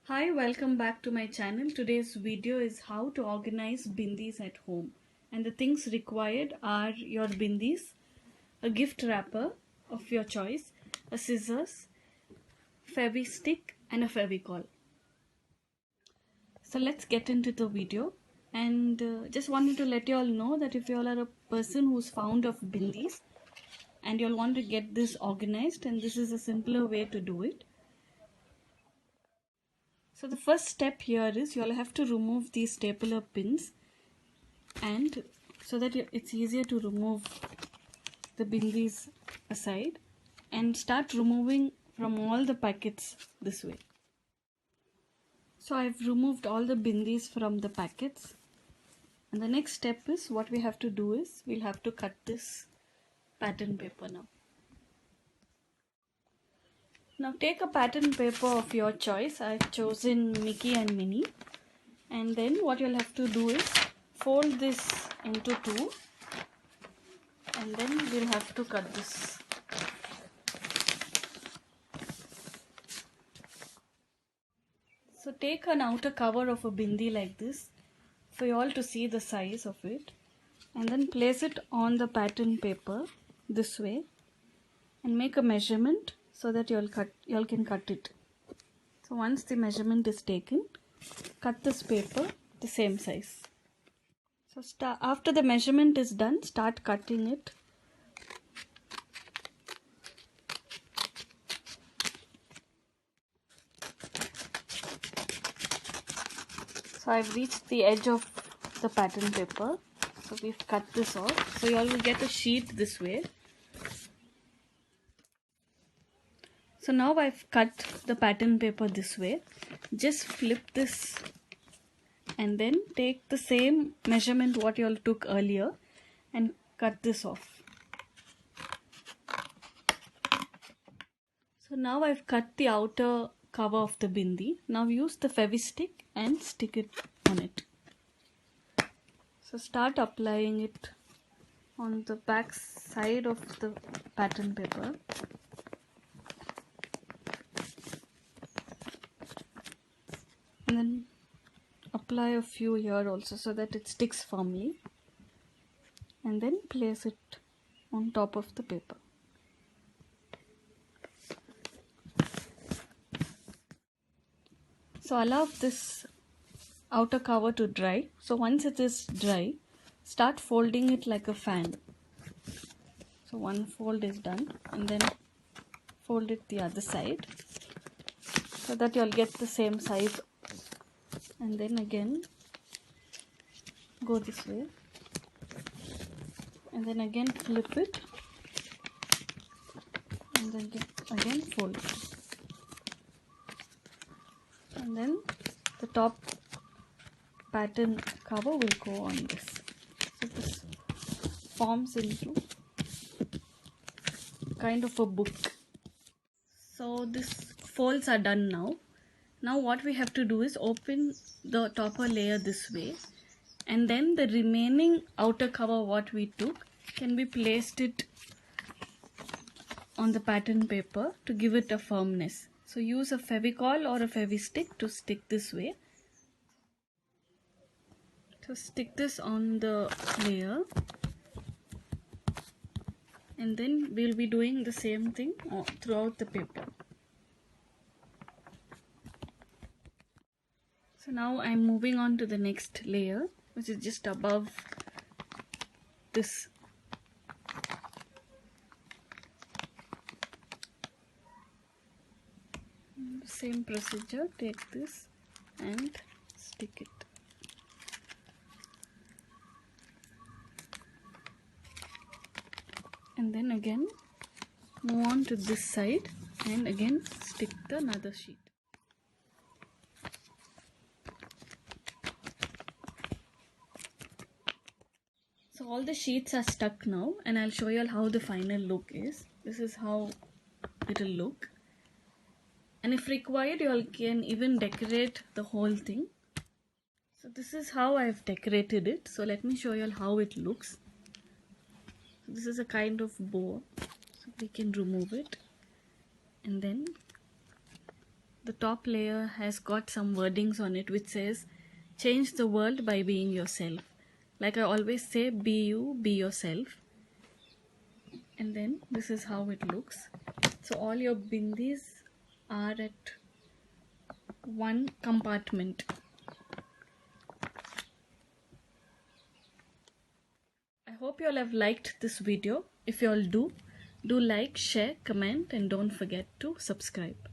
Hi, welcome back to my channel. Today's video is how to organize bindis at home. And the things required are your bindis, a gift wrapper of your choice, a scissors, Fevi stick and a Fevicol. So let's get into the video. And just wanted to let you all know that if you all are a person who's fond of bindis and you'll want to get this organized, and this is a simpler way to do it. So the first step here is you'll have to remove these stapler pins, and so that it's easier to remove the bindis aside, and start removing from all the packets this way. So I've removed all the bindis from the packets, and the next step is what we have to do is we'll have to cut this pattern paper now. Now take a pattern paper of your choice. I've chosen Mickey and Minnie, and then what you'll have to do is fold this into two, and then we'll have to cut this. So take an outer cover of a bindi like this for you all to see the size of it, and then place it on the pattern paper this way and make a measurement so that you all can cut it. So once the measurement is taken, cut this paper the same size. So after the measurement is done, start cutting it. So I've reached the edge of the pattern paper. So we've cut this off. So you all will get a sheet this way. So now I've cut the pattern paper this way. Just flip this and then take the same measurement what you all took earlier and cut this off. So now I've cut the outer cover of the bindi. Now use the Fevi stick and stick it on it. So start applying it on the back side of the pattern paper. And then apply a few here also so that it sticks firmly, and then place it on top of the paper. So allow this outer cover to dry. So once it is dry, start folding it like a fan. So one fold is done, and then fold it the other side so that you'll get the same size, and then again go this way, and then again flip it, and then again fold it, and then the top pattern cover will go on this. So this forms into kind of a book. So this folds are done now. Now what we have to do is open the topper layer this way, and then the remaining outer cover what we took can be placed it on the pattern paper to give it a firmness. So use a Fevicol or a Fevi stick to stick this way. So stick this on the layer, and then we'll be doing the same thing throughout the paper. So now I'm moving on to the next layer, which is just above this. Same procedure, take this and stick it. And then again move on to this side and again stick the another sheet. So all the sheets are stuck now, and I'll show you all how the final look is. This is how it will look, and if required you all can even decorate the whole thing. So this is how I've decorated it. So let me show you all how it looks. This is a kind of bow, so we can remove it, and then the top layer has got some wordings on it which says, change the world by being yourself. Like I always say, be you, be yourself. And then this is how it looks. So all your bindis are at one compartment. I hope you all have liked this video. If you all do like, share, comment, and don't forget to subscribe.